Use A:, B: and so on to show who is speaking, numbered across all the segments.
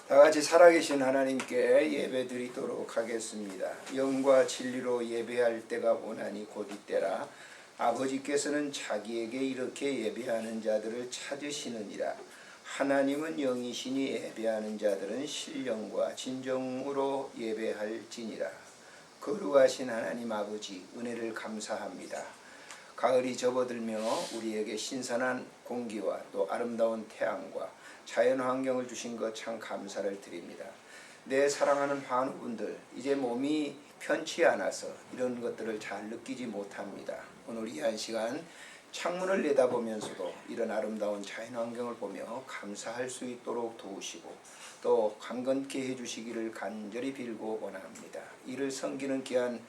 A: 다 같이 살아계신 하나님께 예배 드리도록 하겠습니다. 영과 진리로 예배할 때가 오나니 곧 이때라. 아버지께서는 자기에게 이렇게 예배하는 자들을 찾으시느니라. 하나님은 영이시니 예배하는 자들은 신령과 진정으로 예배할지니라. 거룩하신 하나님 아버지, 은혜를 감사합니다. 가을이 접어들며 우리에게 신선한 공기와 또 아름다운 태양과 자연 환경을 주신 것 참 감사를 드립니다. 내 사랑하는 환우분들, 이제 몸이 편치 않아서 이런 것들을 잘 느끼지 못합니다. 오늘 이 한 시간 창문을 내다보면서도 이런 아름다운 자연 환경을 보며 감사할 수 있도록 도우시고 또 강건케 해주시기를 간절히 빌고 원합니다. 이를 섬기는 귀한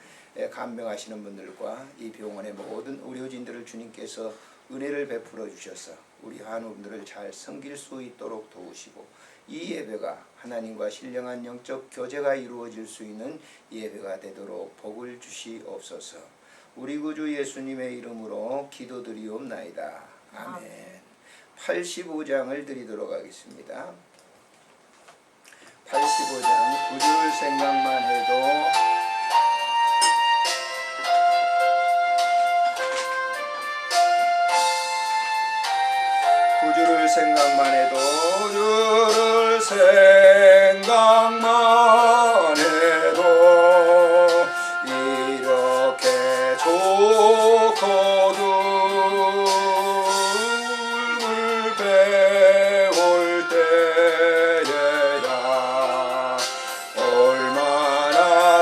A: 간병하시는 분들과 이 병원의 모든 의료진들을 주님께서 은혜를 베풀어 주셔서 우리 환우분들을 잘 섬길 수 있도록 도우시고 이 예배가 하나님과 신령한 영적 교제가 이루어질 수 있는 예배가 되도록 복을 주시옵소서. 우리 구주 예수님의 이름으로 기도드리옵나이다. 아멘. 85장을 드리도록 하겠습니다. 85장 구주를 생각만 해도 구주를 생각만 해도 주를 생각만 해도 이렇게 좋거든. 물 배울 때에야 얼마나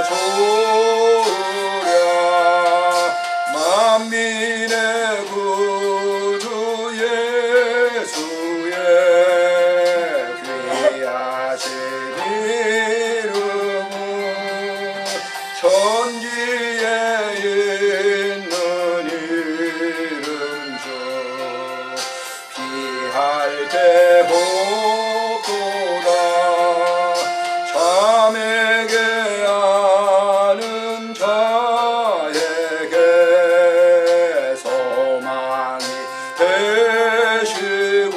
A: 좋으랴. 만민의 구주 예수의 귀하신 이름은 천지에 있는 이름중 피할 때 복도다. 잠에게 아는 자에게 소망이 되시고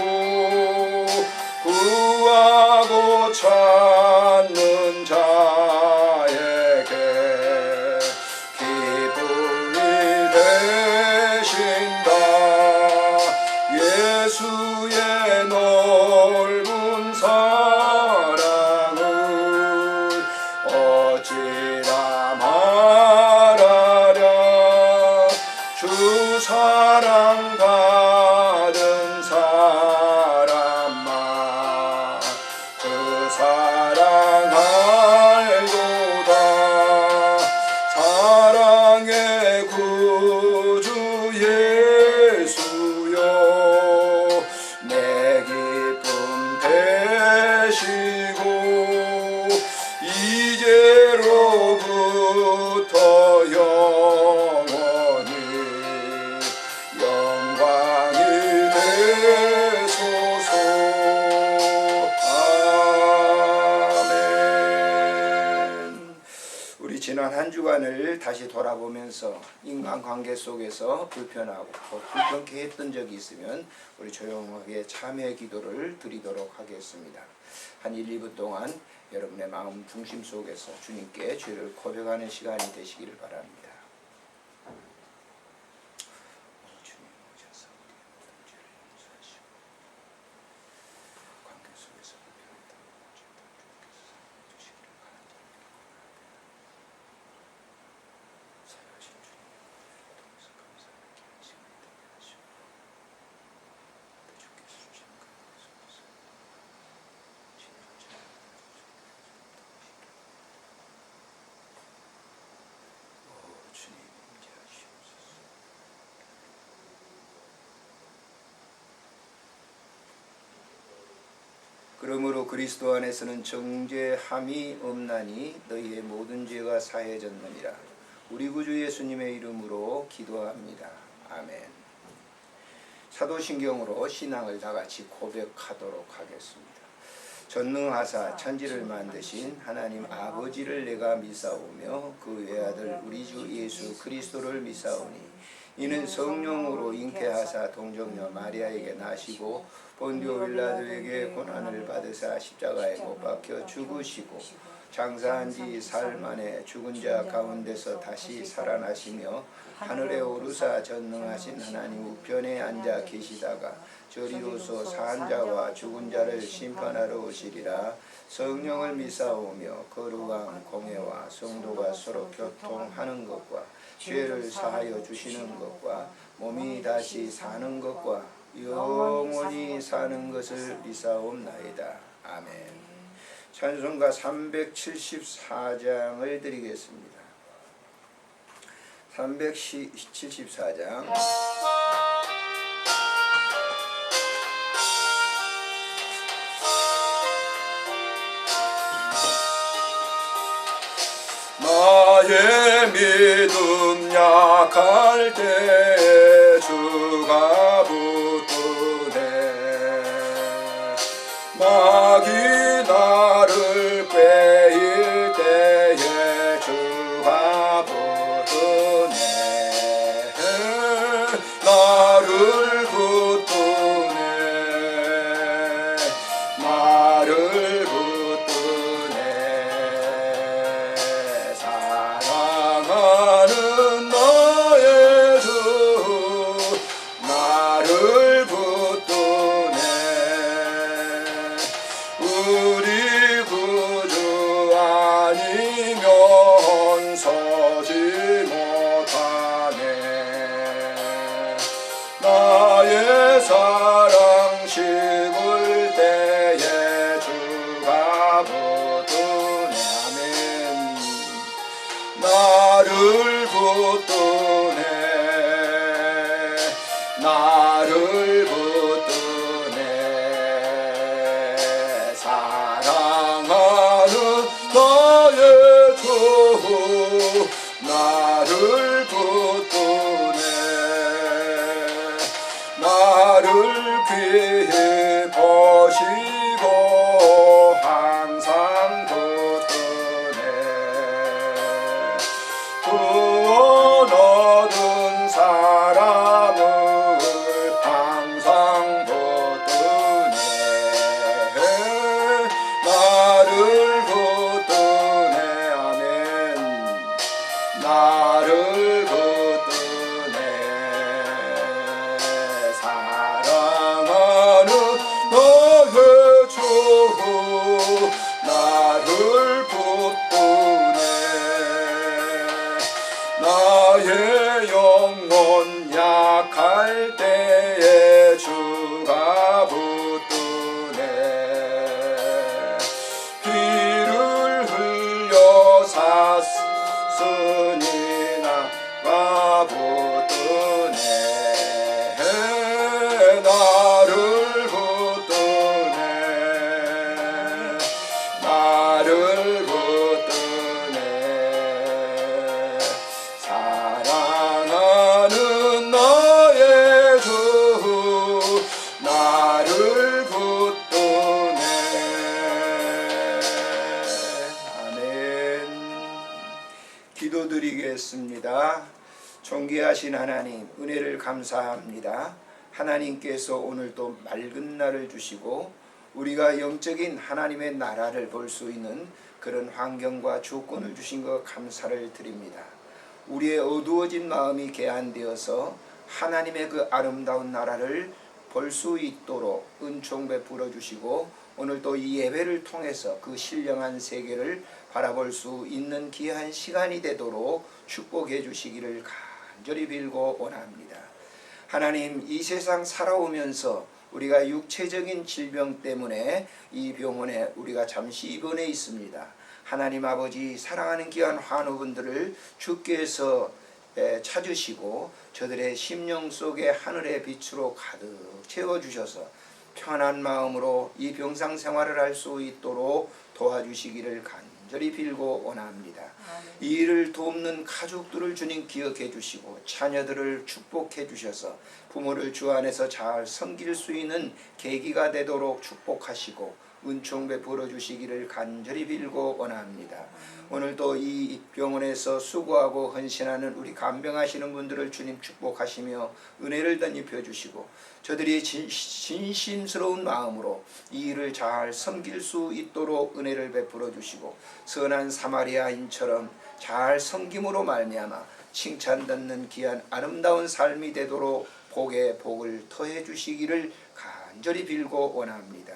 A: 구하고 찾는 자에게 기쁨이 되신다. 예수의 넓은 사랑을 어찌나 말하랴. 주 사랑 받은 사람만 그 사랑 알도다. 사랑의 구주 예수여 내 기쁨 되시고 이제로부터 영원히 영광이 되소서. 아멘. 우리 지난 한 주간을 다시 돌아보면서 인간관계 속에서 불편하고 또 불편케 했던 적이 있으면 우리 조용하게 참회 기도를 드리도록 하겠습니다. 한 1, 2분 동안 여러분의 마음 중심 속에서 주님께 죄를 고백하는 시간이 되시기를 바랍니다. 주님 오셔서 우리의 모든 죄를 용서하시고 관계 속에서 불편했던 모든 죄를 주님께서 사용해 주시기를 간절히 빌고 사랑하신 주님, 통해서 감사하는 귀한 시간이 되게 하시고 또 주께서 주신 관계 속에서 진리로 주님 임재하시옵소서. 그러므로 그리스도 안에서는 정죄함이 없나니 너희의 모든 죄가 사해졌느니라. 우리 구주 예수님의 이름으로 기도합니다. 아멘. 사도신경으로 신앙을 다같이 고백하도록 하겠습니다. 전능하사 천지를 만드신 하나님 아버지를 내가 믿사오며 그 외아들 우리 주 예수 그리스도를 믿사오니 이는 성령으로 잉태하사 동정녀 마리아에게 나시고 본디오 빌라도에게 고난을 받으사 십자가에 못 박혀 죽으시고 장사한 지 사흘 만에 죽은 자 가운데서 다시 살아나시며 하늘에 오르사 전능하신 하나님 우편에 앉아 계시다가 저리로서 산 자와 죽은 자를 심판하러 오시리라. 성령을 미사오며 거룩한 공회와 성도가 서로 교통하는 것과 죄를 사하여 주시는 것과 몸이 다시 사는 것과 영원히 사는 것을 미사옵나이다. 아멘. 찬송가 374장을 드리겠습니다. 374장. 나의 믿음 약할 때 주가 붙드네. 마귀 나를 빼일 때에 주가 붙드네. 나를 붙드네. 나를 붙드네. 사랑하는 나의 주 나를 붙드네. 우리 구주 아니면 서지 못하네. 나의 사랑 식을 때에 주가 붙드네. 아멘. 나를 붙드네. 나를 붙드네. 사랑하는 나의 주 나를 붙드네. 나를 귀히 보시고 항상 붙드네. 구원 얻은 사람을 항상 붙드네. 나를 붙드네. 아멘. 나를 붙드네. 사랑하는 너의 주 나를 붙드네. 나의 영혼 약할 때에 주가 붙드네. 피를 흘려 샀으니 나가 붙드네. 나를 붙드네. 나를 붙드네. 사랑하는 나의 주 나를 붙드네. 아멘. 기도드리겠습니다. 존귀하신 하나님, 은혜를 감사합니다. 하나님께서 오늘도 맑은 날을 주시고 우리가 영적인 하나님의 나라를 볼 수 있는 그런 환경과 조건을 주신 것 감사를 드립니다. 우리의 어두워진 마음이 개안되어서 하나님의 그 아름다운 나라를 볼 수 있도록 은총 베풀어 주시고 오늘 또 이 예배를 통해서 그 신령한 세계를 바라볼 수 있는 귀한 시간이 되도록 축복해 주시기를 간절히 빌고 원합니다. 하나님, 이 세상 살아오면서 우리가 육체적인 질병 때문에 이 병원에 우리가 잠시 입원해 있습니다. 하나님 아버지, 사랑하는 귀한 환우분들을 주께서 찾으시고 저들의 심령 속에 하늘의 빛으로 가득 채워주셔서 편한 마음으로 이 병상 생활을 할 수 있도록 도와주시기를 간절히 빌고 원합니다. 이 일을 돕는 가족들을 주님 기억해 주시고 자녀들을 축복해 주셔서 부모를 주 안에서 잘 섬길 수 있는 계기가 되도록 축복하시고 은총 베풀어 주시기를 간절히 빌고 원합니다. 오늘도 이 병원에서 수고하고 헌신하는 우리 간병하시는 분들을 주님 축복하시며 은혜를 덧입혀 주시고 저들이 진심스러운 마음으로 이 일을 잘 섬길 수 있도록 은혜를 베풀어 주시고 선한 사마리아인처럼 잘 섬김으로 말미암아 칭찬 듣는 귀한 아름다운 삶이 되도록 복에 복을 더해 주시기를 간절히 빌고 원합니다.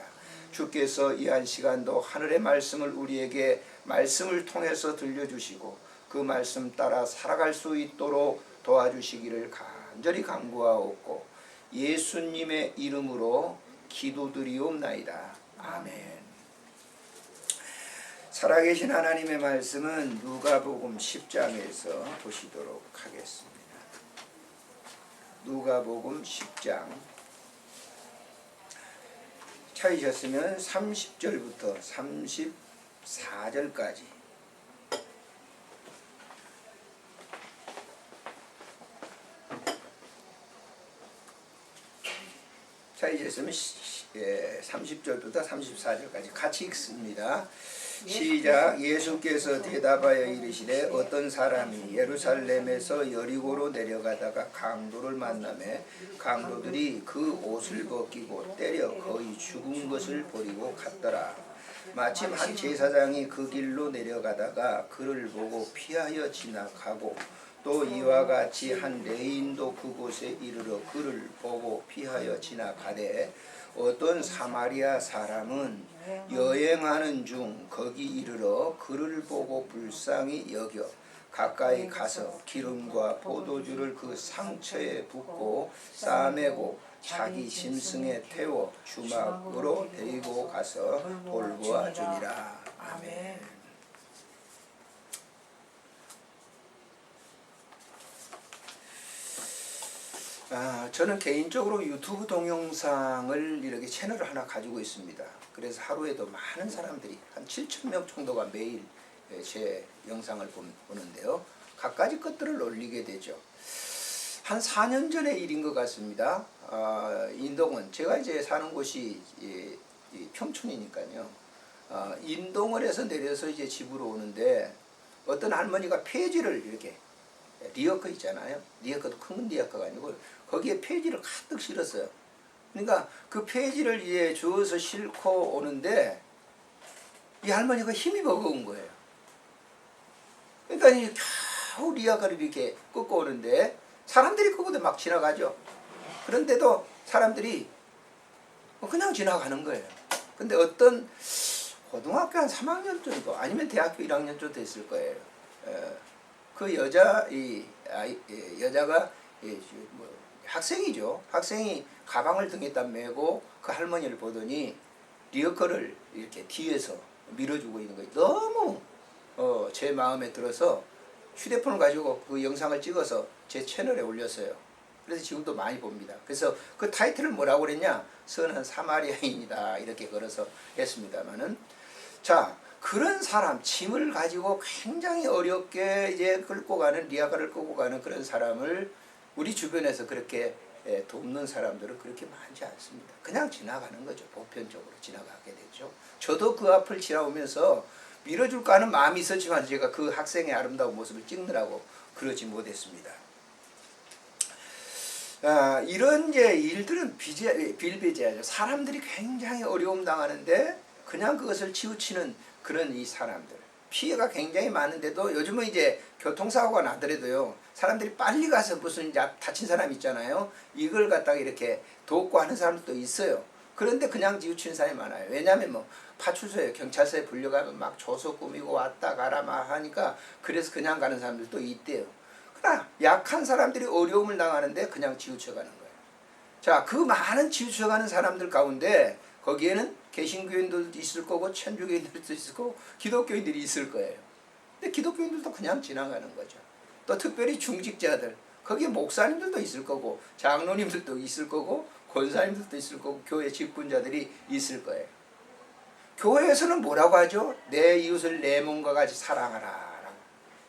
A: 주께서 이 한 시간도 하늘의 말씀을 우리에게 말씀을 통해서 들려주시고 그 말씀 따라 살아갈 수 있도록 도와주시기를 간절히 간구하옵고 예수님의 이름으로 기도드리옵나이다. 아멘. 살아계신 하나님의 말씀은 누가복음 10장에서 보시도록 하겠습니다. 누가복음 10장 찾으셨으면 30절부터 34절까지 찾으셨으면 30절부터 34절까지 같이 읽습니다. 시작. 예수께서 대답하여 이르시되 어떤 사람이 예루살렘에서 여리고로 내려가다가 강도를 만나매 강도들이 그 옷을 벗기고 때려 거의 죽은 것을 버리고 갔더라. 마침 한 제사장이 그 길로 내려가다가 그를 보고 피하여 지나가고 또 이와 같이 한 레인도 그곳에 이르러 그를 보고 피하여 지나가되 어떤 사마리아 사람은 여행하는 중 거기 이르러 그를 보고 불쌍히 여겨 가까이 가서 기름과 포도주를 그 상처에 붓고 싸매고 자기 짐승에 태워 주막으로 데리고 가서 돌보아 주니라. 아멘. 저는 개인적으로 유튜브 동영상을 이렇게 채널을 하나 가지고 있습니다. 그래서 하루에도 많은 사람들이 한 7,000명 정도가 매일 제 영상을 보는데요. 갖가지 것들을 올리게 되죠. 한 4년 전의 일인 것 같습니다. 인동원, 제가 이제 사는 곳이 평촌이니까요. 인동원에서 내려서 이제 집으로 오는데 어떤 할머니가 폐지를 이렇게 리어커 있잖아요. 리어커도 큰 리어커가 아니고 거기에 폐지를 가득 실었어요. 그러니까 그 폐지를 이제 주워서 싣고 오는데 이 할머니가 힘이 버거운 거예요. 그러니까 이 겨우 리어커를 이렇게 꺾고 오는데 사람들이 그곳에 막 지나가죠. 그런데도 사람들이 그냥 지나가는 거예요. 근데 어떤 고등학교 한 3학년 정도 아니면 대학교 1학년 정도 됐을 거예요. 그 여자가 학생이죠. 학생이 가방을 등에다 메고 그 할머니를 보더니 리어커를 이렇게 뒤에서 밀어주고 있는 거예요. 너무 제 마음에 들어서 휴대폰을 가지고 그 영상을 찍어서 제 채널에 올렸어요. 그래서 지금도 많이 봅니다. 그래서 그 타이틀을 뭐라고 그랬냐? 선한 사마리아인이다 이렇게 걸어서 했습니다만은 자. 그런 사람, 짐을 가지고 굉장히 어렵게 이제 끌고 가는, 리아가를 끌고 가는 그런 사람을 우리 주변에서 그렇게 돕는 사람들은 그렇게 많지 않습니다. 그냥 지나가는 거죠. 보편적으로 지나가게 되죠. 저도 그 앞을 지나오면서 밀어줄까 하는 마음이 있었지만 제가 그 학생의 아름다운 모습을 찍느라고 그러지 못했습니다. 이런 이제 일들은 빌비재하죠. 사람들이 굉장히 어려움 당하는데 그냥 그것을 치우치는 그런 이 사람들 피해가 굉장히 많은데도 요즘은 이제 교통사고가 나더라도요 사람들이 빨리 가서 무슨 이제 다친 사람 있잖아요. 이걸 갖다가 이렇게 돕고 하는 사람들도 있어요. 그런데 그냥 치우치는 사람이 많아요. 왜냐하면 뭐 파출소에 경찰서에 불려가면 막 조서 꾸미고 왔다 가라 막 하니까 그래서 그냥 가는 사람들도 있대요. 그러나 약한 사람들이 어려움을 당하는데 그냥 치우쳐가는 거예요. 자, 그 많은 치우쳐가는 사람들 가운데 거기에는 개신교인들도 있을 거고 천주교인들도 있을 거고 기독교인들이 있을 거예요. 근데 기독교인들도 그냥 지나가는 거죠. 또 특별히 중직자들 거기에 목사님들도 있을 거고 장로님들도 있을 거고 권사님들도 있을 거고 교회 직분자들이 있을 거예요. 교회에서는 뭐라고 하죠? 내 이웃을 내 몸과 같이 사랑하라.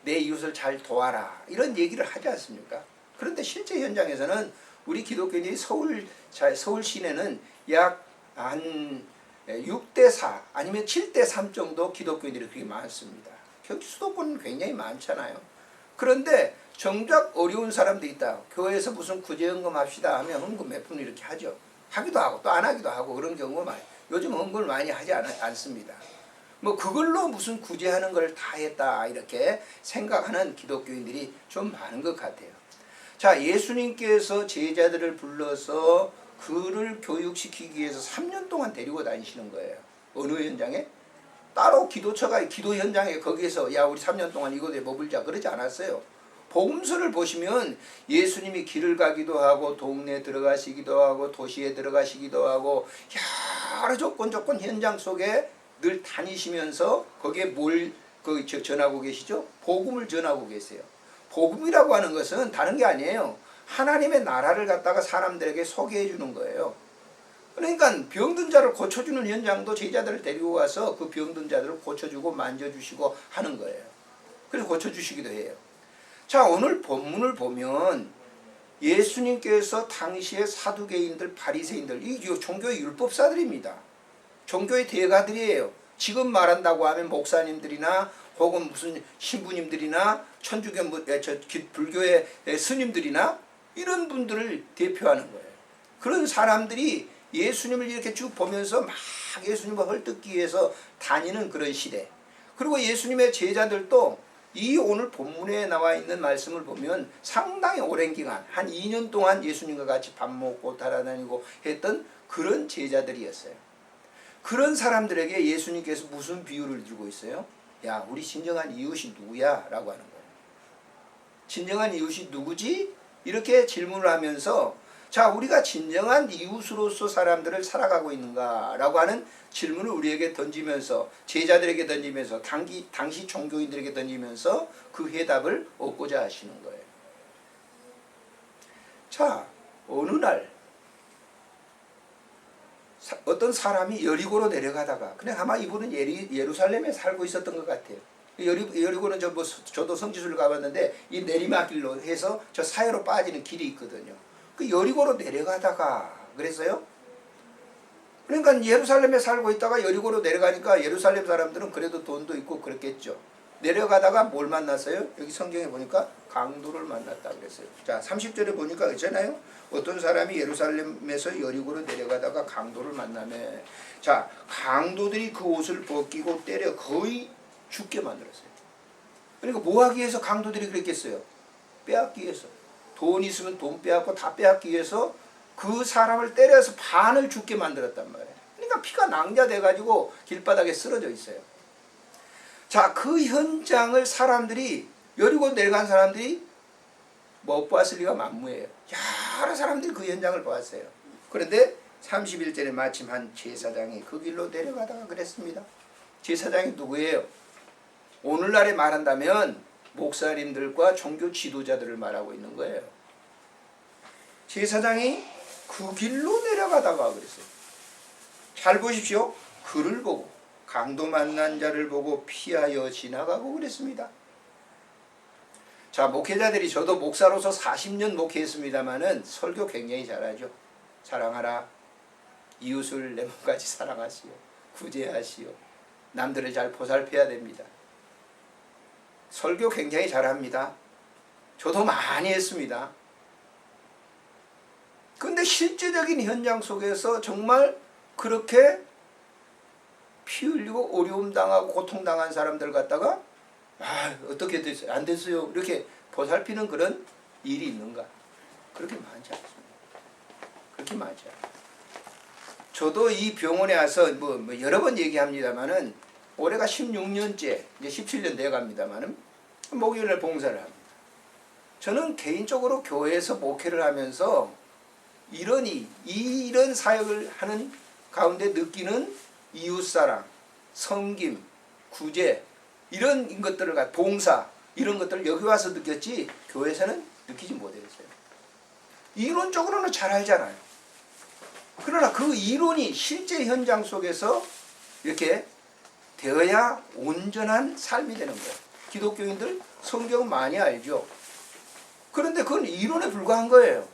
A: 내 이웃을 잘 도와라. 이런 얘기를 하지 않습니까? 그런데 실제 현장에서는 우리 기독교인들이 서울 시내는 약 한 6대 4 아니면 7대 3 정도 기독교인들이 그렇게 많습니다. 여기 수도권은 굉장히 많잖아요. 그런데 정작 어려운 사람도 있다. 교회에서 무슨 구제헌금 합시다 하면 헌금 몇 푼 이렇게 하죠. 하기도 하고 또 안 하기도 하고 그런 경우가 많아요. 요즘 헌금을 많이 하지 않습니다. 뭐 그걸로 무슨 구제하는 걸 다 했다 이렇게 생각하는 기독교인들이 좀 많은 것 같아요. 자, 예수님께서 제자들을 불러서 그를 교육시키기 위해서 3년 동안 데리고 다니시는 거예요. 어느 현장에? 따로 기도처가 기도 현장에 거기에서 야 우리 3년 동안 이곳에 머물자 그러지 않았어요. 복음서를 보시면 예수님이 길을 가기도 하고 동네에 들어가시기도 하고 도시에 들어가시기도 하고 여러 조건 현장 속에 늘 다니시면서 거기에 뭘 전하고 계시죠? 복음을 전하고 계세요. 복음이라고 하는 것은 다른 게 아니에요. 하나님의 나라를 갖다가 사람들에게 소개해 주는 거예요. 그러니까 병든 자를 고쳐주는 현장도 제자들을 데리고 가서 그 병든 자들을 고쳐주고 만져주시고 하는 거예요. 그래서 고쳐주시기도 해요. 자, 오늘 본문을 보면 예수님께서 당시의 사두개인들, 바리새인들, 이 종교의 율법사들입니다. 종교의 대가들이에요. 지금 말한다고 하면 목사님들이나 혹은 무슨 신부님들이나 천주교, 불교의 스님들이나 이런 분들을 대표하는 거예요. 그런 사람들이 예수님을 이렇게 쭉 보면서 막 예수님을 헐뜯기 위해서 다니는 그런 시대. 그리고 예수님의 제자들도 이 오늘 본문에 나와 있는 말씀을 보면 상당히 오랜 기간, 한 2년 동안 예수님과 같이 밥 먹고 따라다니고 했던 그런 제자들이었어요. 그런 사람들에게 예수님께서 무슨 비유를 주고 있어요? 야, 우리 진정한 이웃이 누구야? 라고 하는 거예요. 진정한 이웃이 누구지? 이렇게 질문을 하면서 자, 우리가 진정한 이웃으로서 사람들을 살아가고 있는가? 라고 하는 질문을 우리에게 던지면서 제자들에게 던지면서 당시 종교인들에게 던지면서 그 해답을 얻고자 하시는 거예요. 자, 어느 날 어떤 사람이 여리고로 내려가다가 그냥 아마 이분은 예루살렘에 살고 있었던 것 같아요. 여리고는 저도 성지순을 가봤는데 이 내리막길로 해서 저 사해로 빠지는 길이 있거든요. 그 여리고로 내려가다가 그랬어요. 그러니까 예루살렘에 살고 있다가 여리고로 내려가니까 예루살렘 사람들은 그래도 돈도 있고 그랬겠죠. 내려가다가 뭘 만났어요? 여기 성경에 보니까 강도를 만났다 그랬어요. 자, 30절에 보니까 있잖아요. 어떤 사람이 예루살렘에서 여리고로 내려가다가 강도를 만나네. 자, 강도들이 그 옷을 벗기고 때려 거의 죽게 만들었어요. 그러니까 뭐 하기 위해서 강도들이 그랬겠어요? 빼앗기 위해서. 돈 있으면 돈 빼앗고 다 빼앗기 위해서 그 사람을 때려서 반을 죽게 만들었단 말이에요. 그러니까 피가 낭자돼가지고 길바닥에 쓰러져 있어요. 자, 그 현장을 사람들이 여리고 내려간 사람들이 못 봤을 리가 만무해요. 여러 사람들이 그 현장을 보았어요. 그런데 31절에 마침 한 제사장이 그 길로 내려가다가 그랬습니다. 제사장이 누구예요? 오늘날에 말한다면 목사님들과 종교 지도자들을 말하고 있는 거예요. 제사장이 그 길로 내려가다가 그랬어요. 잘 보십시오. 그를 보고 강도 만난 자를 보고 피하여 지나가고 그랬습니다. 자, 목회자들이 저도 목사로서 40년 목회했습니다마는 설교 굉장히 잘하죠. 사랑하라. 이웃을 내 몸까지 사랑하시오. 구제하시오. 남들을 잘 보살펴야 됩니다. 설교 굉장히 잘합니다. 저도 많이 했습니다. 근데 실제적인 현장 속에서 정말 그렇게 피 흘리고 어려움 당하고 고통 당한 사람들 갖다가 어떻게 됐어요? 안 됐어요. 이렇게 보살피는 그런 일이 있는가? 그렇게 많지 않습니다. 그렇게 많지 않아요. 저도 이 병원에 와서 뭐 여러 번 얘기합니다만은 올해가 16년째, 이제 17년 돼 갑니다만은 목요일날 봉사를 합니다. 저는 개인적으로 교회에서 목회를 하면서 이런 사역을 하는 가운데 느끼는 이웃사랑, 섬김, 구제 이런 것들을 봉사 이런 것들을 여기 와서 느꼈지 교회에서는 느끼지 못했어요. 이론적으로는 잘 알잖아요. 그러나 그 이론이 실제 현장 속에서 이렇게 되어야 온전한 삶이 되는 거예요. 기독교인들 성경 많이 알죠. 그런데 그건 이론에 불과한 거예요.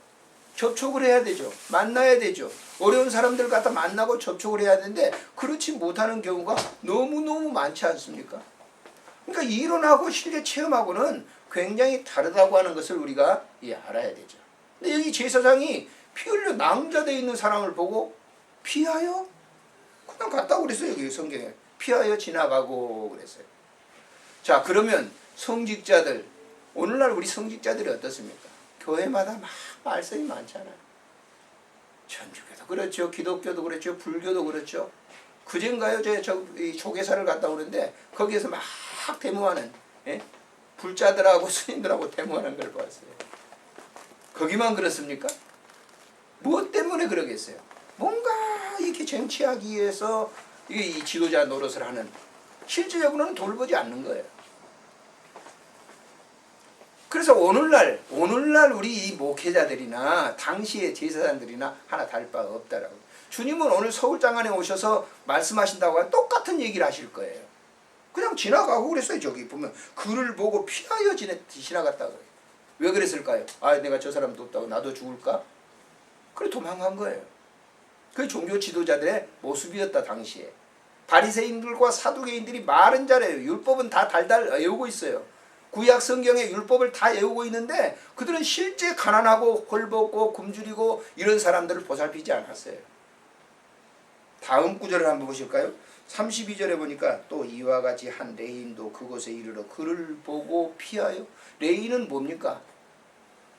A: 접촉을 해야 되죠. 만나야 되죠. 어려운 사람들 갖다 만나고 접촉을 해야 되는데 그렇지 못하는 경우가 너무너무 많지 않습니까? 그러니까 이론하고 실제 체험하고는 굉장히 다르다고 하는 것을 우리가 알아야 되죠. 근데 여기 제사장이 피 흘려 낭자되어 있는 사람을 보고 피하여? 그냥 갔다고 그랬어요. 여기 성경에. 피하여 지나가고 그랬어요. 자, 그러면 성직자들, 오늘날 우리 성직자들이 어떻습니까? 교회마다 막 말씀이 많잖아요. 천주교도 그렇죠. 기독교도 그렇죠. 불교도 그렇죠. 그젠가요? 이 조계사를 갔다 오는데 거기에서 막 데모하는, 불자들하고 스님들하고 데모하는 걸 봤어요. 거기만 그렇습니까? 무엇 때문에 그러겠어요? 뭔가 이렇게 쟁취하기 위해서 이 지도자 노릇을 하는, 실질적으로는 돌보지 않는 거예요. 그래서 오늘날 우리 이 목회자들이나 당시의 제사장들이나 하나 다를 바가 없다라고. 주님은 오늘 서울장안에 오셔서 말씀하신다고 하면 똑같은 얘기를 하실 거예요. 그냥 지나가고 그랬어요. 저기 보면 그를 보고 피하여 지나갔다고 그래요. 왜 그랬을까요? 아, 내가 저 사람 돕다고 나도 죽을까? 그래 도망간 거예요. 그 종교 지도자들의 모습이었다 당시에. 바리새인들과 사두개인들이 말은 잘해요. 율법은 다 달달 외우고 있어요. 구약 성경의 율법을 다 외우고 있는데 그들은 실제 가난하고 헐벗고 굶주리고 이런 사람들을 보살피지 않았어요. 다음 구절을 한번 보실까요? 32절에 보니까 또 이와 같이 한 레인도 그곳에 이르러 그를 보고 피하여. 레인은 뭡니까?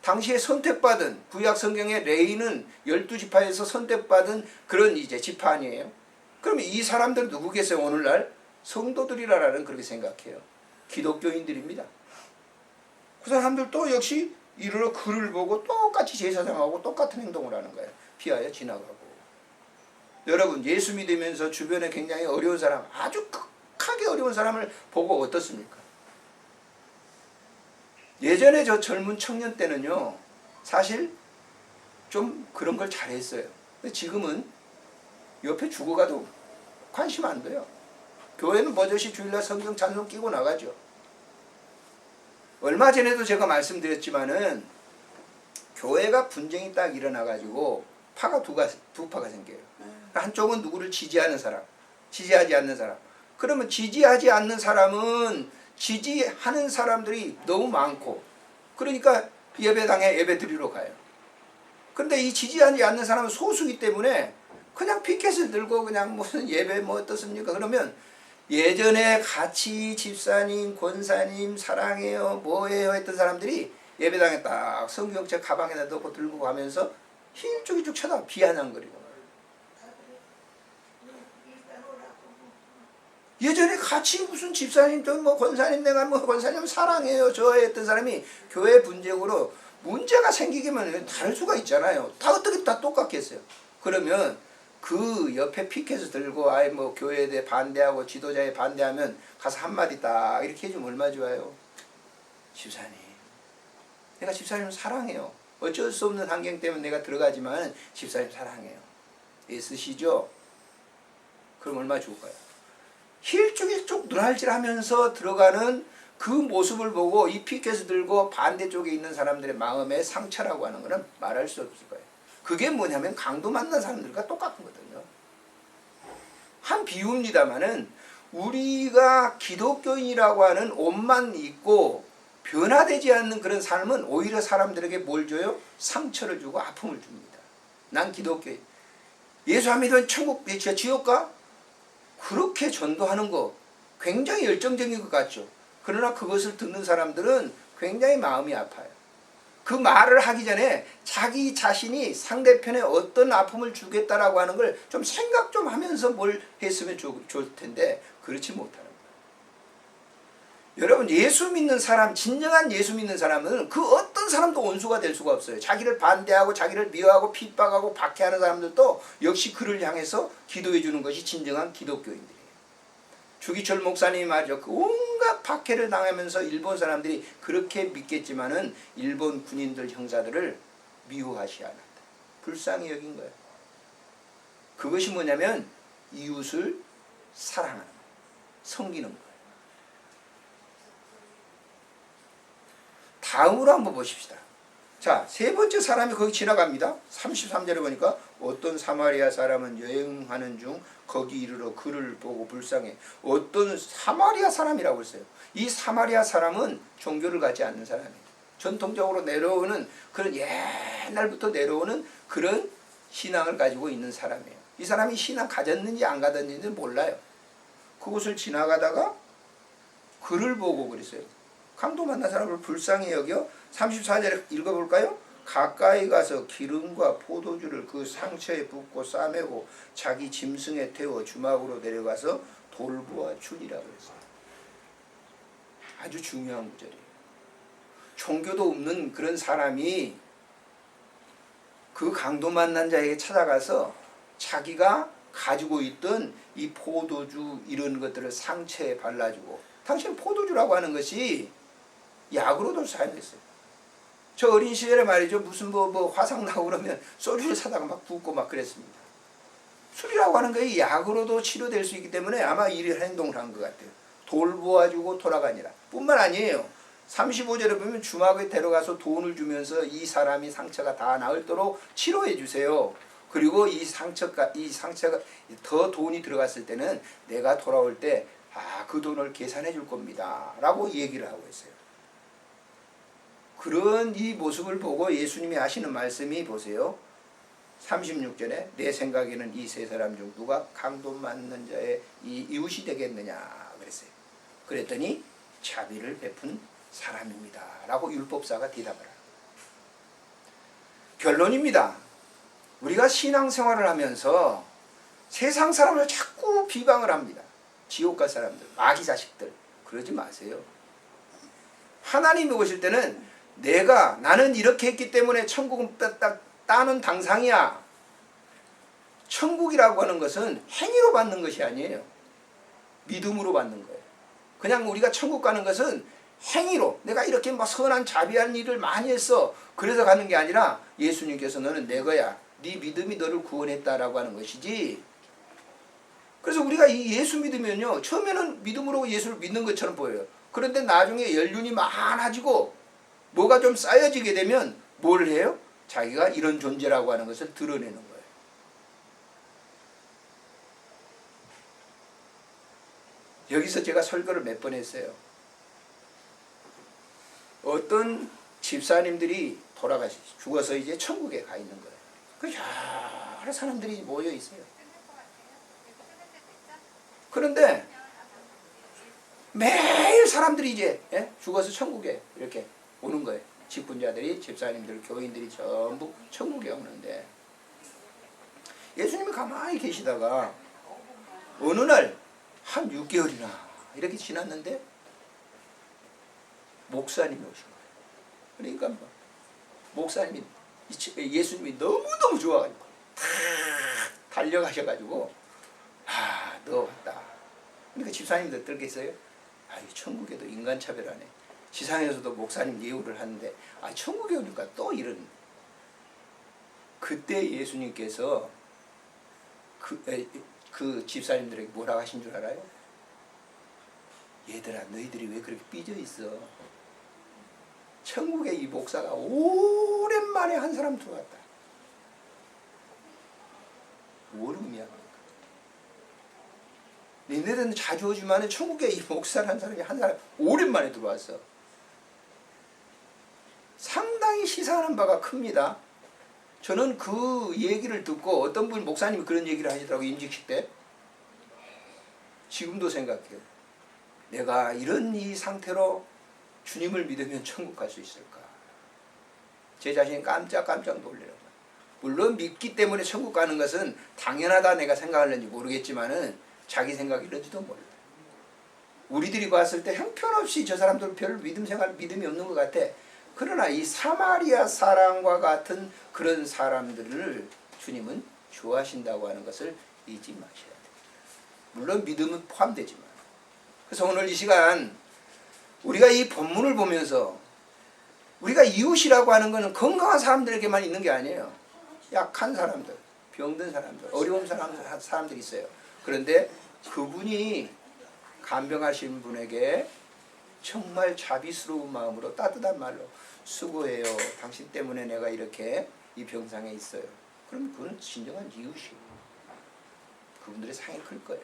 A: 당시에 선택받은, 구약 성경의 레인은 12지파에서 선택받은 그런 이제 지파 아니에요? 그러면 이 사람들은 누구겠어요? 오늘날 성도들이라는 그렇게 생각해요. 기독교인들입니다. 그 사람들 또 역시 이르러 그를 보고 똑같이 제사장하고 똑같은 행동을 하는 거예요. 피하여 지나가고. 여러분, 예수 믿으면서 주변에 굉장히 어려운 사람, 아주 극하게 어려운 사람을 보고 어떻습니까? 예전에 저 젊은 청년 때는요, 사실 좀 그런 걸 잘했어요. 근데 지금은 옆에 죽어가도 관심 안 돼요. 교회는 버젓이 주일날 성경 찬송 끼고 나가죠. 얼마 전에도 제가 말씀드렸지만은 교회가 분쟁이 딱 일어나가지고 파가 두 파가 생겨요. 한쪽은 누구를 지지하는 사람, 지지하지 않는 사람. 그러면 지지하지 않는 사람은 지지하는 사람들이 너무 많고, 그러니까 예배당에 예배 드리러 가요. 그런데 이 지지하지 않는 사람은 소수이기 때문에 그냥 피켓을 들고 그냥 무슨 예배 뭐 어떻습니까? 그러면 예전에 같이 집사님, 권사님 사랑해요, 뭐해요 했던 사람들이 예배당에 딱 성경책 가방에다 넣고 들고 가면서 힐쭉힐쭉 쳐다 비아냥거리고. 예전에 같이 무슨 집사님, 뭐 권사님, 내가 뭐 권사님 사랑해요, 좋아했던 사람이 교회 분쟁으로 문제가 생기기만 다를 수가 있잖아요. 다 어떻게 다 똑같겠어요. 그러면 그 옆에 피켓을 들고 아예 뭐 교회에 대해 반대하고 지도자에 반대하면 가서 한마디 딱 이렇게 해주면 얼마나 좋아요. 집사님, 내가 집사님을 사랑해요. 어쩔 수 없는 환경 때문에 내가 들어가지만 집사님 사랑해요. 애쓰시죠? 그럼 얼마나 좋을까요? 힐쭉힐쭉 눈알질하면서 들어가는 그 모습을 보고 이 피켓을 들고 반대쪽에 있는 사람들의 마음의 상처라고 하는 것은 말할 수 없을 거예요. 그게 뭐냐면 강도 만난 사람들과 똑같은 거거든요. 한 비유입니다마는 우리가 기독교인이라고 하는 옷만 입고 변화되지 않는 그런 삶은 오히려 사람들에게 뭘 줘요? 상처를 주고 아픔을 줍니다. 난 기독교인. 예수 안 믿으면 천국, 지옥 가? 그렇게 전도하는 거 굉장히 열정적인 것 같죠. 그러나 그것을 듣는 사람들은 굉장히 마음이 아파요. 그 말을 하기 전에 자기 자신이 상대편에 어떤 아픔을 주겠다라고 하는 걸 좀 생각 좀 하면서 뭘 했으면 좋을 텐데 그렇지 못하는 거예요. 여러분, 예수 믿는 사람, 진정한 예수 믿는 사람은 그 어떤 사람도 원수가 될 수가 없어요. 자기를 반대하고 자기를 미워하고 핍박하고 박해하는 사람들도 역시 그를 향해서 기도해 주는 것이 진정한 기독교인들이에요. 주기철 목사님이 말이죠. 그 온갖 박해를 당하면서 일본 사람들이 그렇게 믿겠지만은 일본 군인들 형사들을 미워하지 않았다. 불쌍히 여긴 거예요. 그것이 뭐냐면 이웃을 사랑하는 거예요. 섬기는 거예요. 다음으로 한번 보십시다. 자, 세 번째 사람이 거기 지나갑니다. 33절에 보니까 어떤 사마리아 사람은 여행하는 중 거기 이르러 그를 보고 불쌍해. 어떤 사마리아 사람이라고 했어요. 이 사마리아 사람은 종교를 갖지 않는 사람이에요. 전통적으로 내려오는 그런 옛날부터 내려오는 그런 신앙을 가지고 있는 사람이에요. 이 사람이 신앙 가졌는지 안 가졌는지는 몰라요. 그곳을 지나가다가 그를 보고 그랬어요. 강도 만난 사람을 불쌍히 여겨. 34절에 읽어볼까요? 가까이 가서 기름과 포도주를 그 상처에 붓고 싸매고 자기 짐승에 태워 주막으로 내려가서 돌보아 주니라 그랬어요. 아주 중요한 구절이에요. 종교도 없는 그런 사람이 그 강도 만난 자에게 찾아가서 자기가 가지고 있던 이 포도주 이런 것들을 상처에 발라주고, 당신 포도주라고 하는 것이 약으로도 사용했어요. 저 어린 시절에 말이죠. 무슨 뭐 화상 나고 그러면 소주를 사다가 막 붓고 막 그랬습니다. 술이라고 하는 게 약으로도 치료될 수 있기 때문에 아마 이런 행동을 한 것 같아요. 돌보아주고 돌아가니라. 뿐만 아니에요. 35절에 보면 주막에 데려가서 돈을 주면서 이 사람이 상처가 다 나을도록 치료해 주세요. 그리고 이 상처가 더 돈이 들어갔을 때는 내가 돌아올 때 그 돈을 계산해 줄 겁니다 라고 얘기를 하고 있어요. 그런 이 모습을 보고 예수님이 하시는 말씀이 보세요. 36절에 내 생각에는 이 세 사람 중 누가 강도 맞는 자의 이 이웃이 되겠느냐 그랬어요. 그랬더니 자비를 베푼 사람입니다 라고 율법사가 대답을 합니다. 결론입니다. 우리가 신앙생활을 하면서 세상 사람을 자꾸 비방을 합니다. 지옥 갈 사람들, 마귀 자식들, 그러지 마세요. 하나님이 오실 때는 나는 이렇게 했기 때문에 천국은 따는 당상이야. 천국이라고 하는 것은 행위로 받는 것이 아니에요. 믿음으로 받는 거예요. 그냥 우리가 천국 가는 것은 행위로, 내가 이렇게 막 선한 자비한 일을 많이 했어, 그래서 가는 게 아니라 예수님께서 너는 내 거야, 네 믿음이 너를 구원했다라고 하는 것이지. 그래서 우리가 이 예수 믿으면요, 처음에는 믿음으로 예수를 믿는 것처럼 보여요. 그런데 나중에 연륜이 많아지고 뭐가 좀 쌓여지게 되면 뭘 해요? 자기가 이런 존재라고 하는 것을 드러내는 거예요. 여기서 제가 설교를 몇 번 했어요. 어떤 집사님들이 죽어서 이제 천국에 가 있는 거예요. 그 여러 사람들이 모여 있어요. 그런데 매일 사람들이 이제 죽어서 천국에 이렇게 오는 거예요. 직분자들이, 집사님들, 교인들이 전부 천국에 오는데, 예수님이 가만히 계시다가 어느 날 한 6개월이나 이렇게 지났는데 목사님이 오신 거예요. 그러니까 목사님이 예수님이 너무너무 좋아가지고 탁 달려가셔가지고 너 왔다. 그러니까 집사님들 어떻겠어요? 이 천국에도 인간차별하네. 지상에서도 목사님 예우를 하는데 천국에 오니까 또 이런. 그때 예수님께서 그 집사님들에게 뭐라고 하신 줄 알아요? 얘들아, 너희들이 왜 그렇게 삐져 있어? 천국에 이 목사가 오랜만에 한 사람 들어왔다. 뭘 의미합니까? 니네들은 자주 오지만 천국에 이 목사를 한 사람이 한 사람 오랜만에 들어왔어. 상당히 시사하는 바가 큽니다. 저는 그 얘기를 듣고 어떤 분 목사님이 그런 얘기를 하시더라고요. 임직식 때. 지금도 생각해요. 내가 이런 이 상태로 주님을 믿으면 천국 갈 수 있을까? 제 자신이 깜짝 놀래요. 물론 믿기 때문에 천국 가는 것은 당연하다 내가 생각하는지 모르겠지만은 자기 생각이런지도 몰라요. 우리들이 봤을 때 형편없이 저 사람들 별 믿음이 없는 것 같아. 그러나 이 사마리아 사람과 같은 그런 사람들을 주님은 좋아하신다고 하는 것을 잊지 마셔야 돼요. 물론 믿음은 포함되지만. 그래서 오늘 이 시간 우리가 이 본문을 보면서 우리가 이웃이라고 하는 것은 건강한 사람들에게만 있는 게 아니에요. 약한 사람들, 병든 사람들, 어려운 사람들이 있어요. 그런데 그분이 간병하신 분에게 정말 자비스러운 마음으로 따뜻한 말로 수고해요. 당신 때문에 내가 이렇게 이 병상에 있어요. 그럼 그건 진정한 이웃이에요. 그분들의 상이 클 거예요.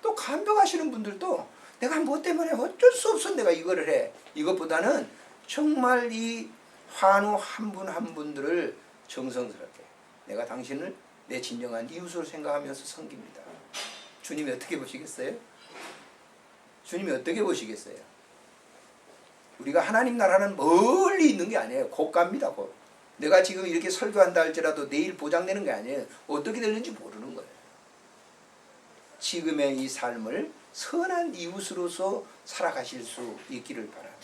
A: 또 간병하시는 분들도 내가 뭐 때문에 어쩔 수 없어 내가 이거를 해. 이것보다는 정말 이 환우 한 분 한 분들을 정성스럽게 내가 당신을 내 진정한 이웃으로 생각하면서 섬깁니다. 주님이 어떻게 보시겠어요? 주님이 어떻게 보시겠어요? 우리가 하나님 나라는 멀리 있는 게 아니에요. 곧 갑니다. 곧. 내가 지금 이렇게 설교한다 할지라도 내일 보장되는 게 아니에요. 어떻게 될는지 모르는 거예요. 지금의 이 삶을 선한 이웃으로서 살아가실 수 있기를 바랍니다.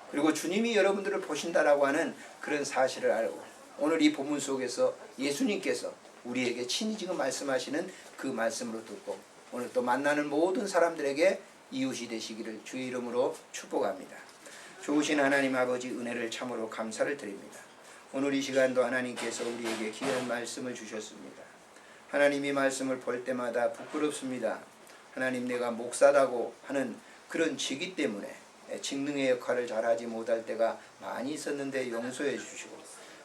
A: 그리고 주님이 여러분들을 보신다라고 하는 그런 사실을 알고 오늘 이 본문 속에서 예수님께서 우리에게 친히 지금 말씀하시는 그 말씀으로 듣고 오늘 또 만나는 모든 사람들에게 이웃이 되시기를 주의 이름으로 축복합니다. 좋으신 하나님 아버지 은혜를 참으로 감사를 드립니다. 오늘 이 시간도 하나님께서 우리에게 귀한 말씀을 주셨습니다. 하나님 이 말씀을 볼 때마다 부끄럽습니다. 하나님 내가 목사라고 하는 그런 직위 때문에 직능의 역할을 잘하지 못할 때가 많이 있었는데 용서해 주시고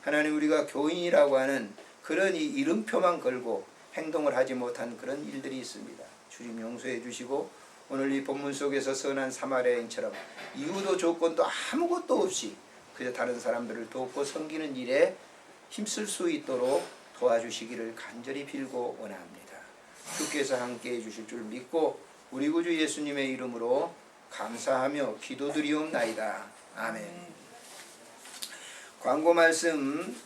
A: 하나님 우리가 교인이라고 하는 그런 이 이름표만 걸고 행동을 하지 못한 그런 일들이 있습니다. 주님 용서해 주시고 오늘 이 본문 속에서 선한 사마리아인처럼 이유도 조건도 아무것도 없이 그저 다른 사람들을 돕고 섬기는 일에 힘쓸 수 있도록 도와주시기를 간절히 빌고 원합니다. 주께서 함께해 주실 줄 믿고 우리 구주 예수님의 이름으로 감사하며 기도드리옵나이다. 아멘. 광고 말씀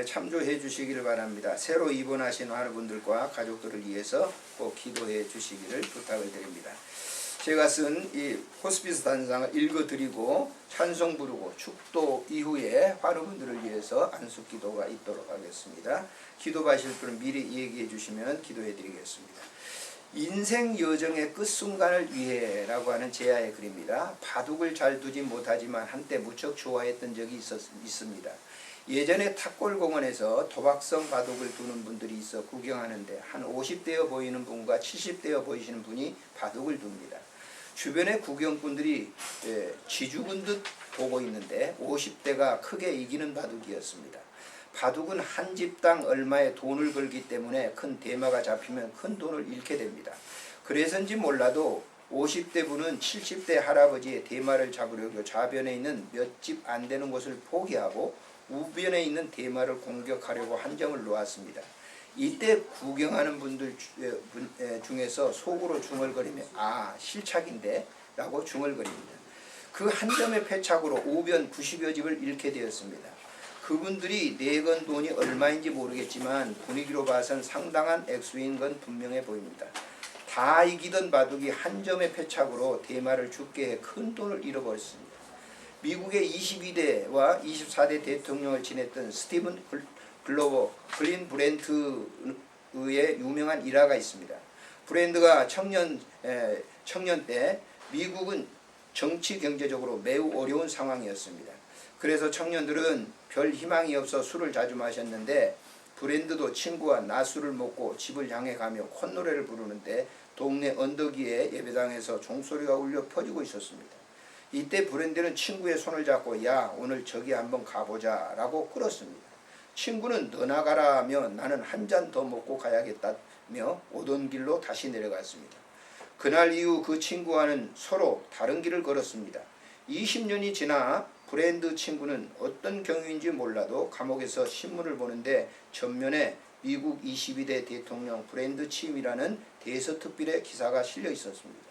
A: 참조해 주시기를 바랍니다. 새로 입원하신 환우분들과 가족들을 위해서 꼭 기도해 주시기를 부탁을 드립니다. 제가 쓴 이 호스피스 단상을 읽어드리고 찬송 부르고 축도 이후에 환우분들을 위해서 안수 기도가 있도록 하겠습니다. 기도하실 분은 미리 얘기해 주시면 기도해 드리겠습니다. 인생 여정의 끝순간을 위해 라고 하는 제아의 글입니다. 바둑을 잘 두지 못하지만 한때 무척 좋아했던 적이 있습니다. 예전에 탑골공원에서 도박성 바둑을 두는 분들이 있어 구경하는데 한 50대여 보이는 분과 70대여 보이시는 분이 바둑을 둡니다. 주변의 구경꾼들이 쥐죽은 듯 보고 있는데 50대가 크게 이기는 바둑이었습니다. 바둑은 한 집당 얼마의 돈을 걸기 때문에 큰 대마가 잡히면 큰 돈을 잃게 됩니다. 그래서인지 몰라도 50대 분은 70대 할아버지의 대마를 잡으려고 좌변에 있는 몇 집 안 되는 곳을 포기하고 우변에 있는 대마를 공격하려고 한 점을 놓았습니다. 이때 구경하는 분들 중에서 속으로 중얼거리며 아 실착인데 라고 중얼거립니다. 그 한 점의 패착으로 우변 90여 집을 잃게 되었습니다. 그분들이 내건 돈이 얼마인지 모르겠지만 분위기로 봐선 상당한 액수인 건 분명해 보입니다. 다 이기던 바둑이 한 점의 패착으로 대마를 죽게 해 큰 돈을 잃어버렸습니다. 미국의 22대와 24대 대통령을 지냈던 스티븐 글로버 클린 브렌트의 유명한 일화가 있습니다. 브렌트가 청년 때 미국은 정치 경제적으로 매우 어려운 상황이었습니다. 그래서 청년들은 별 희망이 없어 술을 자주 마셨는데 브렌트도 친구와 낮술을 먹고 집을 향해 가며 콧노래를 부르는데 동네 언덕 위에 예배당에서 종소리가 울려 퍼지고 있었습니다. 이때 브렌트는 친구의 손을 잡고 야 오늘 저기 한번 가보자 라고 끌었습니다. 친구는 너 나가라 하며 나는 한 잔 더 먹고 가야겠다며 오던 길로 다시 내려갔습니다. 그날 이후 그 친구와는 서로 다른 길을 걸었습니다. 20년이 지나 브렌트 친구는 어떤 경위인지 몰라도 감옥에서 신문을 보는데 전면에 미국 22대 대통령 브렌트 취임이라는 대서특필의 기사가 실려 있었습니다.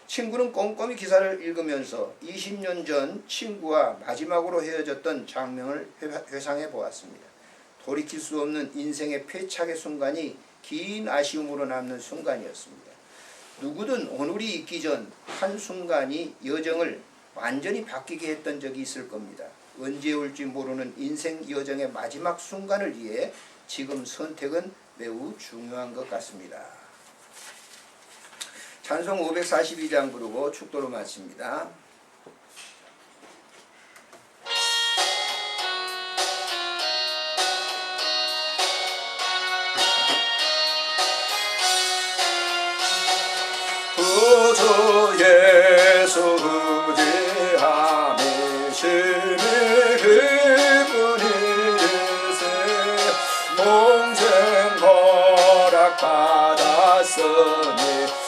A: 친구는 꼼꼼히 기사를 읽으면서 20년 전 친구와 마지막으로 헤어졌던 장면을 회상해 보았습니다. 돌이킬 수 없는 인생의 패착의 순간이 긴 아쉬움으로 남는 순간이었습니다. 누구든 오늘이 있기 전 한순간이 여정을 완전히 바뀌게 했던 적이 있을 겁니다. 언제 올지 모르는 인생 여정의 마지막 순간을 위해 지금 선택은 매우 중요한 것 같습니다. 찬송 542장 부르고 축도로 마칩니다. 구주 예수 받았으니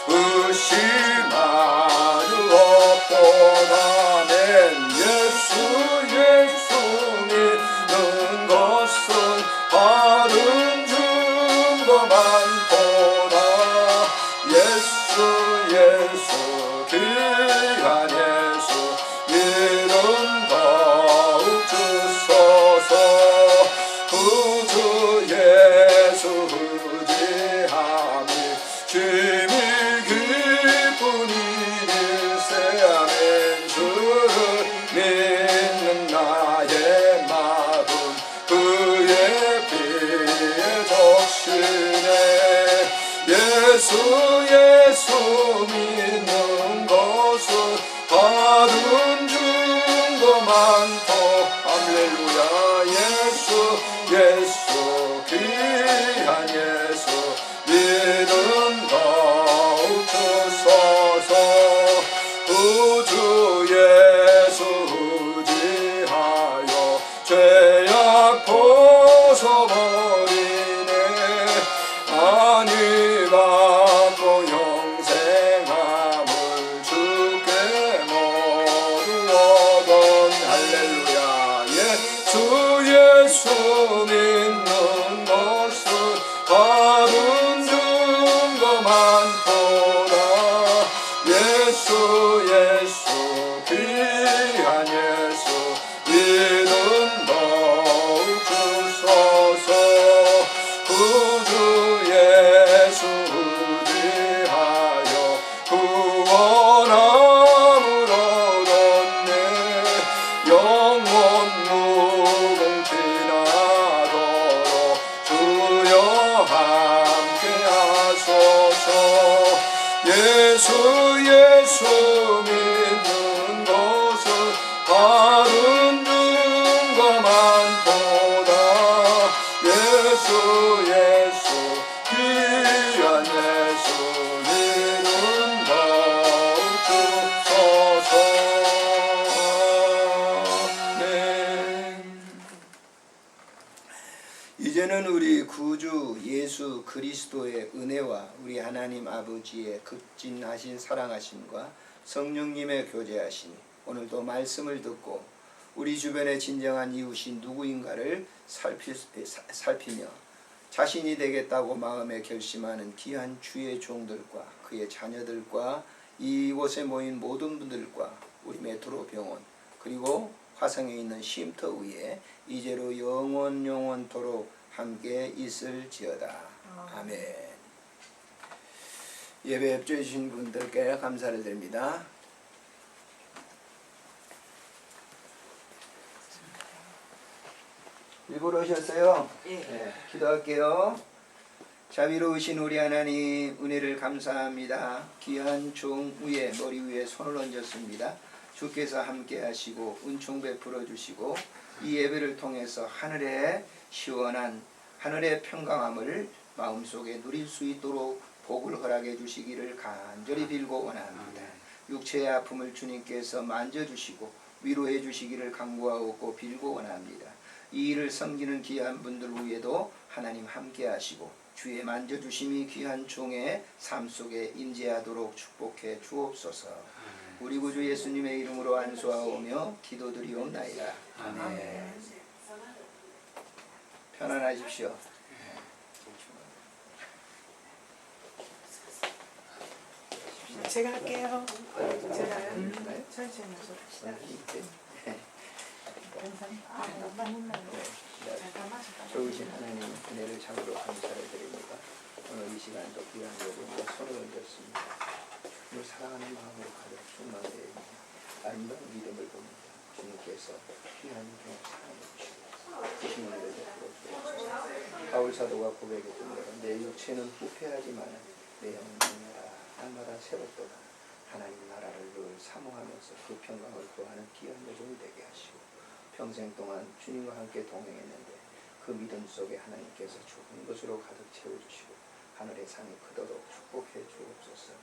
A: 의심하유 없도다면 예수 믿는 것은 받은 증거 많도다. 예수 귀한 예수 이름 더욱 주소서. 구주 예수 의지함이 짐이 기쁜 일일세. 아멘. 주를 믿는 나의 마음 그의 피에 적시네. 예수 믿는 것은 받은 증거 많도. 할렐루야. 예수 귀한 예수 이름 더욱 주소서. 구주 예수 의지하여 죄악 벗어버리네. 아니 받고 영생함을 주께 모두 얻은. 할렐루야. 예수 믿는 것은 받은 증거 많도다. 예수 귀한 예수 이름 더욱 주소서. 구주 예수 의지하여 구원함을 얻었네. 영원 무궁지나도록 주여 함께 하소서. 예수 믿는 것은 받은 증거 많도다. 예수 귀한 예수 이름 더욱 주소서. 네. 이제는 우리 구주 예수 그리스도의 은혜와 우리 하나님 아버지의 극진하신 사랑하심과 성령님의 교제하심이 오늘도 말씀을 듣고 우리 주변의 진정한 이웃이 누구인가를 살피며 자신이 되겠다고 마음에 결심하는 귀한 주의 종들과 그의 자녀들과 이곳에 모인 모든 분들과 우리 메트로 병원 그리고 화성에 있는 쉼터 위에 이제로 영원토록 함께 있을지어다. 아멘. 예배 협조해 주신 분들께 감사를 드립니다. 일부러 오셨어요? 네, 기도할게요. 자비로우신 우리 하나님 은혜를 감사합니다. 귀한 종 위에 머리 위에 손을 얹었습니다. 주께서 함께 하시고 은총 베풀어 주시고 이 예배를 통해서 하늘의 시원한 하늘의 평강함을 마음속에 누릴 수 있도록 복을 허락해 주시기를 간절히 빌고 원합니다. 육체의 아픔을 주님께서 만져주시고 위로해 주시기를 간구하고 빌고 원합니다. 이 일을 섬기는 귀한 분들 위에도 하나님 함께 하시고 주의 만져주심이 귀한 종의 삶 속에 임재하도록 축복해 주옵소서. 우리 구주 예수님의 이름으로 안수하오며 기도드리옵나이다. 아멘. 편안하십시오.
B: 제가 할게요. 제가요. 천천히 하십시다.
A: 좋으신 하나님 은혜를 참으로 감사를 드립니다. 오늘 이 시간도 귀한 여러분과 손을 얹었습니다. 오늘 사랑하는 마음으로 가득 충만되어 있는 아름다운 믿음을 봅니다. 주님께서 귀한 종 사랑해 주시고 크신 은혜를 베풀어 주옵소서. 바울 사도가 고백했던 대로 내 육체는 부패하지만 내 영은 영원하라. 날마다 새롭도다. 하나님 나라를 늘 사모하면서 그 평강을 구하는 귀한 여종이 되게 하시고 평생 동안 주님과 함께 동행했는데 그 믿음 속에 하나님께서 좋은 것으로 가득 채워주시고 하늘의 상이 크도록 축복해 주옵소서.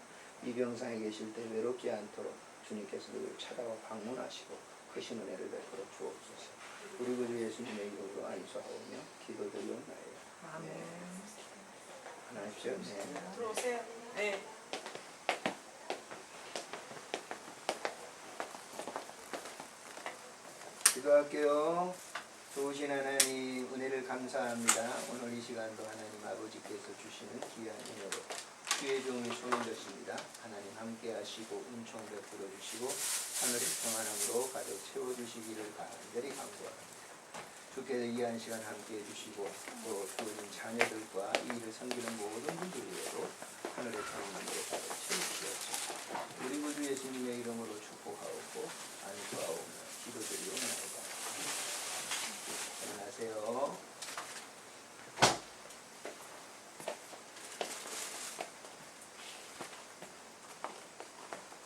A: 이 병상에 계실 때 외롭지 않도록 주님께서 늘 찾아와 방문하시고 크신 은혜를 베풀어 주옵소서. 우리 구주 예수님의 이름으로 안수하오며 기도드리옵나이다.
B: 아멘.
A: 편하십시오. 네.
B: 들어오세요. 네.
A: 기도할게요. 좋으신 하나님 은혜를 감사합니다. 오늘 이 시간도 하나님 아버지께서 주시는 귀한 은혜로 주의 종이 손을 졌습니다. 하나님 함께 하시고 은총 베풀어 주시고 하늘의 평안함으로 가득 채워주시기를 간절히 간구합니다. 주께서 이 한 시간 함께 해주시고 또 주어진 자녀들과 이 일을 섬기는 모든 분들 위에도 하늘의 평안함으로 가득 채워주시옵소서. 우리 구주 예수님의 이름으로 축복하옵고 안수하오며 기도드리옵나이다. 안녕하세요.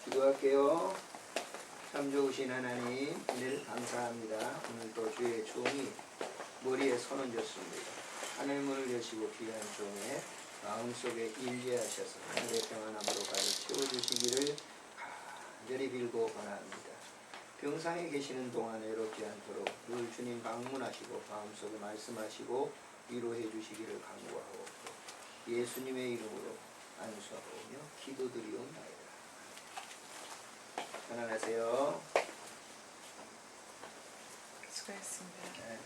A: 기도할게요. 참 좋으신 하나님 은혜를 감사합니다. 오늘도 주의 종이 머리에 손을 졌습니다. 하늘 문을 여시고 귀한 종의 마음속에 일제하셔서 하늘의 평안함으로 가득 채워주시기를 간절히 빌고 원합니다. 병상에 계시는 동안 외롭지 않도록 늘 주님 방문하시고 마음속에 말씀하시고 위로해 주시기를 간구하고 예수님의 이름으로 안수하오며 기도드리옵나이다. 편안하세요.
B: 수고했습니다.
A: 네.